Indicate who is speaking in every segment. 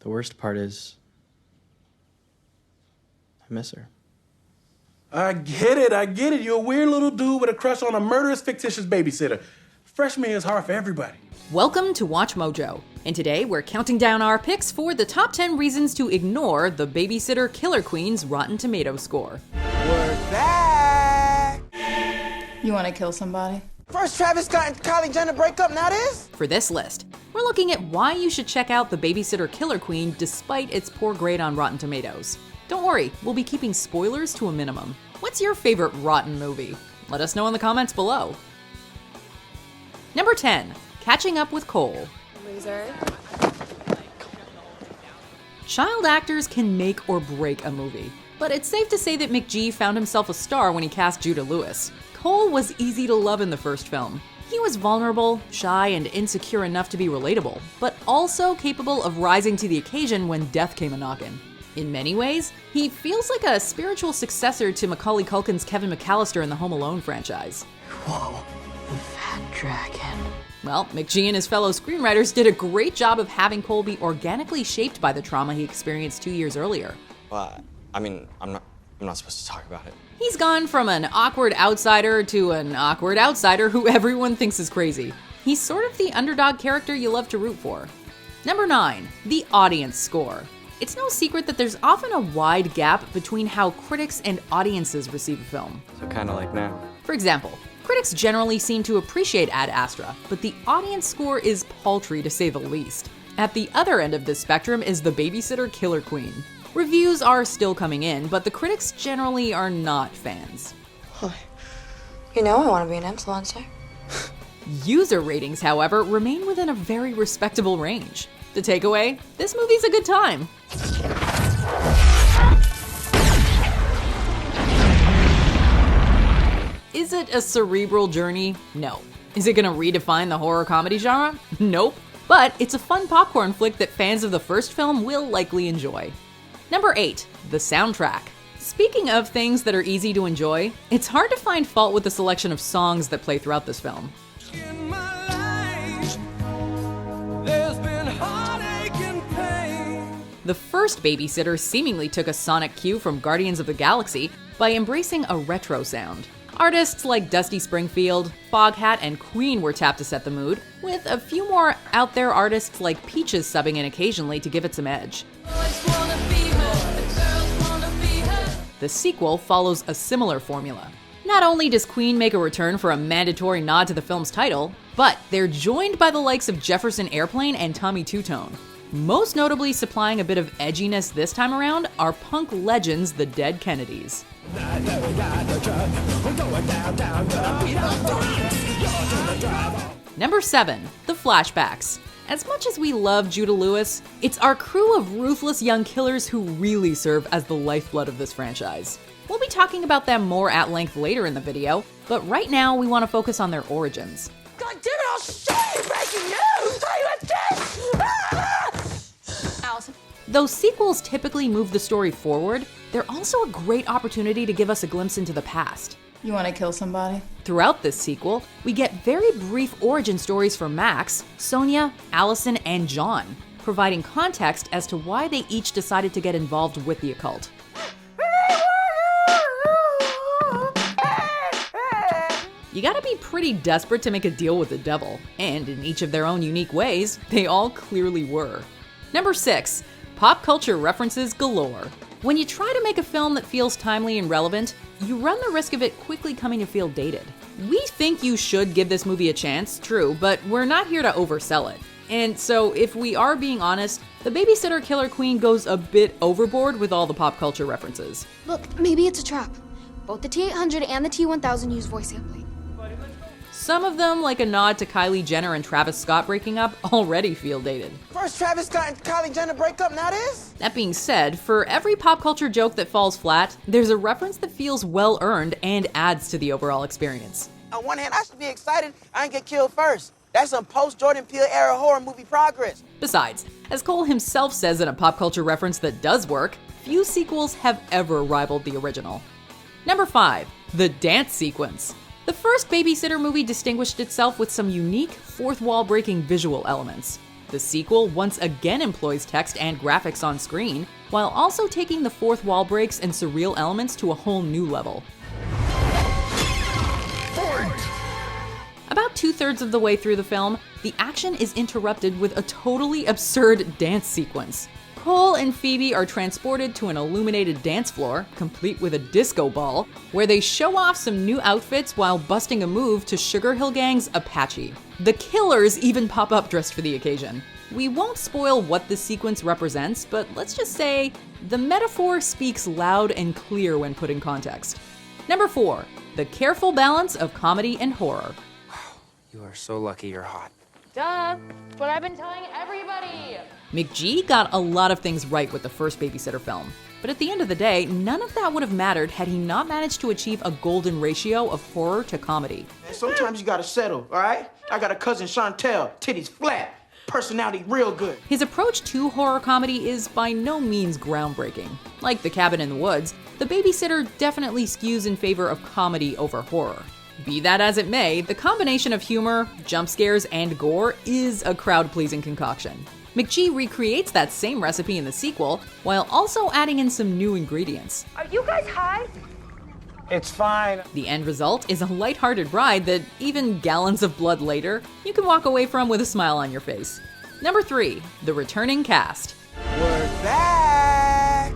Speaker 1: The worst part is, I miss her.
Speaker 2: I get it. You're a weird little dude with a crush on a murderous, fictitious babysitter. Freshman is hard for everybody.
Speaker 3: Welcome to Watch Mojo, and today we're counting down our picks for the top 10 reasons to ignore the Babysitter Killer Queen's Rotten Tomatoes score.
Speaker 4: We're back!
Speaker 5: You want to kill somebody?
Speaker 4: First Travis Scott and Kylie Jenner break up, now this?
Speaker 3: For this list, we're looking at why you should check out the Babysitter Killer Queen despite its poor grade on Rotten Tomatoes. Don't worry, we'll be keeping spoilers to a minimum. What's your favorite rotten movie? Let us know in the comments below. Number 10, Catching Up with Cole.
Speaker 5: Loser.
Speaker 3: Child actors can make or break a movie, but it's safe to say that McG found himself a star when he cast Judah Lewis. Cole was easy to love in the first film. He was vulnerable, shy, and insecure enough to be relatable, but also capable of rising to the occasion when death came a-knockin'. In many ways, he feels like a spiritual successor to Macaulay Culkin's Kevin McAllister in the Home Alone franchise.
Speaker 5: Whoa, fat dragon.
Speaker 3: Well, McG and his fellow screenwriters did a great job of having Cole be organically shaped by the trauma he experienced 2 years earlier.
Speaker 1: Well, I'm not supposed to talk about it.
Speaker 3: He's gone from an awkward outsider to an awkward outsider who everyone thinks is crazy. He's sort of the underdog character you love to root for. Number 9, the audience score. It's no secret that there's often a wide gap between how critics and audiences receive a film.
Speaker 1: So kind of like now.
Speaker 3: For example, critics generally seem to appreciate Ad Astra, but the audience score is paltry to say the least. At the other end of this spectrum is the Babysitter Killer Queen. Reviews are still coming in, but the critics generally are not fans.
Speaker 6: You know I want to be an influencer.
Speaker 3: User ratings, however, remain within a very respectable range. The takeaway? This movie's a good time. Is it a cerebral journey? No. Is it gonna redefine the horror comedy genre? Nope. But it's a fun popcorn flick that fans of the first film will likely enjoy. Number 8, the soundtrack. Speaking of things that are easy to enjoy, it's hard to find fault with the selection of songs that play throughout this film.
Speaker 4: In my life, there's been heartache and pain.
Speaker 3: The first Babysitter seemingly took a sonic cue from Guardians of the Galaxy by embracing a retro sound. Artists like Dusty Springfield, Foghat, and Queen were tapped to set the mood, with a few more out-there artists like Peaches subbing in occasionally to give it some edge. The sequel follows a similar formula. Not only does Queen make a return for a mandatory nod to the film's title, but they're joined by the likes of Jefferson Airplane and Tommy Two-Tone. Most notably supplying a bit of edginess this time around are punk legends the Dead Kennedys. Number 7, the Flashbacks. As much as we love Judah Lewis, it's our crew of ruthless young killers who really serve as the lifeblood of this franchise. We'll be talking about them more at length later in the video, but right now we want to focus on their origins.
Speaker 4: God damn it, I'll show you breaking news! Are you a dick?
Speaker 6: Allison.
Speaker 3: Though sequels typically move the story forward, they're also a great opportunity to give us a glimpse into the past.
Speaker 5: You want to kill somebody?
Speaker 3: Throughout this sequel, we get very brief origin stories for Max, Sonia, Allison, and John, providing context as to why they each decided to get involved with the occult. You gotta be pretty desperate to make a deal with the devil, and in each of their own unique ways, they all clearly were. Number 6, Pop Culture References Galore. When you try to make a film that feels timely and relevant, you run the risk of it quickly coming to feel dated. We think you should give this movie a chance, true, but we're not here to oversell it. And so, if we are being honest, the Babysitter Killer Queen goes a bit overboard with all the pop culture references.
Speaker 6: Look, maybe it's a trap. Both the T-800 and the T-1000 use voice sampling.
Speaker 3: Some of them, like a nod to Kylie Jenner and Travis Scott breaking up, already feel dated.
Speaker 4: First Travis Scott and Kylie Jenner break up, now this?
Speaker 3: That being said, for every pop culture joke that falls flat, there's a reference that feels well-earned and adds to the overall experience.
Speaker 4: On one hand, I should be excited I didn't get killed first. That's some post-Jordan Peele era horror movie progress.
Speaker 3: Besides, as Cole himself says in a pop culture reference that does work, few sequels have ever rivaled the original. Number 5, the dance sequence. The first Babysitter movie distinguished itself with some unique, fourth-wall-breaking visual elements. The sequel once again employs text and graphics on screen, while also taking the fourth wall breaks and surreal elements to a whole new level. About 2/3 of the way through the film, the action is interrupted with a totally absurd dance sequence. Cole and Phoebe are transported to an illuminated dance floor, complete with a disco ball, where they show off some new outfits while busting a move to Sugar Hill Gang's Apache. The Killers even pop up dressed for the occasion. We won't spoil what this sequence represents, but let's just say the metaphor speaks loud and clear when put in context. Number 4, the careful balance of comedy and horror.
Speaker 4: You are so lucky you're hot.
Speaker 7: Duh, but I've been telling everybody.
Speaker 3: McG got a lot of things right with the first Babysitter film, but at the end of the day, none of that would have mattered had he not managed to achieve a golden ratio of horror to comedy.
Speaker 4: And sometimes you gotta settle, all right? I got a cousin, Chantel, titties flat, personality real good.
Speaker 3: His approach to horror comedy is by no means groundbreaking. Like The Cabin in the Woods, The Babysitter definitely skews in favor of comedy over horror. Be that as it may, the combination of humor, jump scares, and gore is a crowd-pleasing concoction. McG recreates that same recipe in the sequel, while also adding in some new ingredients.
Speaker 7: Are you guys high?
Speaker 4: It's fine.
Speaker 3: The end result is a lighthearted ride that, even gallons of blood later, you can walk away from with a smile on your face. Number 3, the returning cast.
Speaker 4: We're back.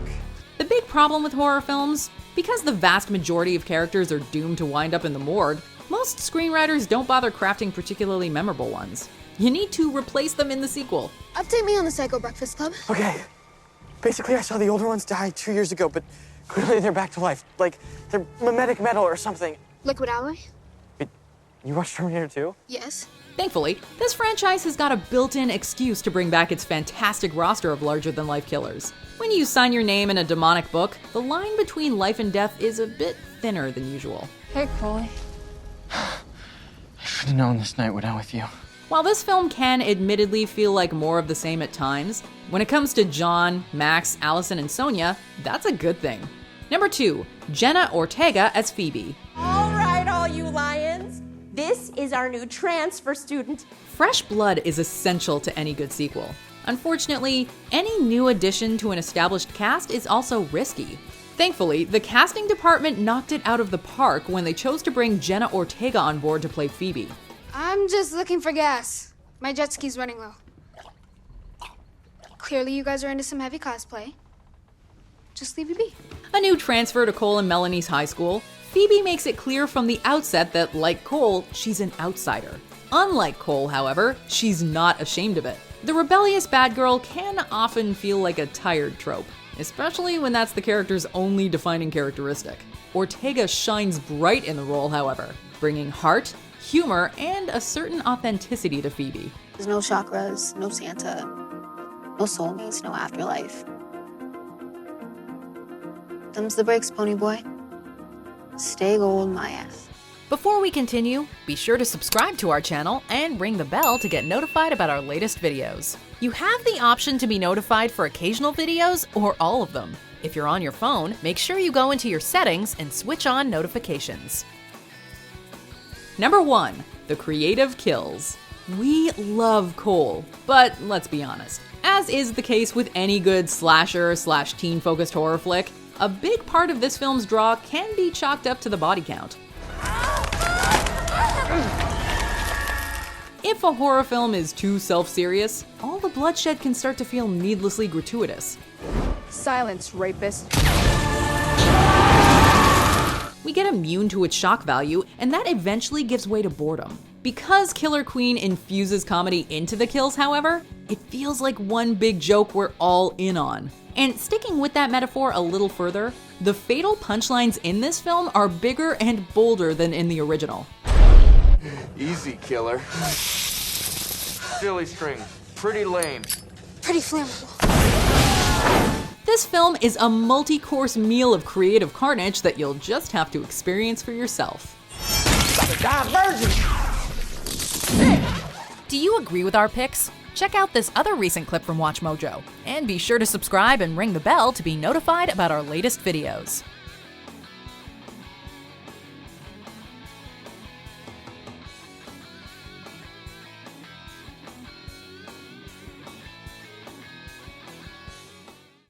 Speaker 3: The big problem with horror films, because the vast majority of characters are doomed to wind up in the morgue, most screenwriters don't bother crafting particularly memorable ones. You need to replace them in the sequel.
Speaker 6: Update me on the Psycho Breakfast Club.
Speaker 1: Okay. Basically, I saw the older ones die 2 years ago, but clearly they're back to life. Like, they're mimetic metal or something.
Speaker 6: Liquid Alloy?
Speaker 1: Wait, you watched Terminator 2?
Speaker 6: Yes.
Speaker 3: Thankfully, this franchise has got a built-in excuse to bring back its fantastic roster of larger-than-life killers. When you sign your name in a demonic book, the line between life and death is a bit thinner than usual.
Speaker 5: Hey, Crowley.
Speaker 1: I should have known this night would end with you.
Speaker 3: While this film can admittedly feel like more of the same at times, when it comes to John, Max, Allison, and Sonia, that's a good thing. Number 2, Jenna Ortega as Phoebe.
Speaker 8: All right, all you lions. This is our new transfer student.
Speaker 3: Fresh blood is essential to any good sequel. Unfortunately, any new addition to an established cast is also risky. Thankfully, the casting department knocked it out of the park when they chose to bring Jenna Ortega on board to play Phoebe.
Speaker 6: I'm just looking for gas. My jet ski's running low. Clearly you guys are into some heavy cosplay. Just leave it be.
Speaker 3: A new transfer to Cole and Melanie's high school, Phoebe makes it clear from the outset that, like Cole, she's an outsider. Unlike Cole, however, she's not ashamed of it. The rebellious bad girl can often feel like a tired trope, especially when that's the character's only defining characteristic. Ortega shines bright in the role, however, bringing heart, humor, and a certain authenticity to Phoebe.
Speaker 9: There's no chakras, no Santa, no soulmates, no afterlife. Them's the breaks, pony boy. Stay gold, my ass.
Speaker 3: Before we continue, be sure to subscribe to our channel and ring the bell to get notified about our latest videos. You have the option to be notified for occasional videos or all of them. If you're on your phone, make sure you go into your settings and switch on notifications. Number 1, the creative kills. We love Cole, but let's be honest. As is the case with any good slasher/teen-focused horror flick, a big part of this film's draw can be chalked up to the body count. If a horror film is too self-serious, all the bloodshed can start to feel needlessly gratuitous.
Speaker 5: Silence, rapist.
Speaker 3: We get immune to its shock value, and that eventually gives way to boredom. Because Killer Queen infuses comedy into the kills, however, it feels like one big joke we're all in on. And sticking with that metaphor a little further, the fatal punchlines in this film are bigger and bolder than in the original.
Speaker 10: Easy, killer. Silly string. Pretty lame.
Speaker 6: Pretty flammable.
Speaker 3: This film is a multi-course meal of creative carnage that you'll just have to experience for yourself.
Speaker 4: Divergent.
Speaker 3: Do you agree with our picks? Check out this other recent clip from WatchMojo, and be sure to subscribe and ring the bell to be notified about our latest videos.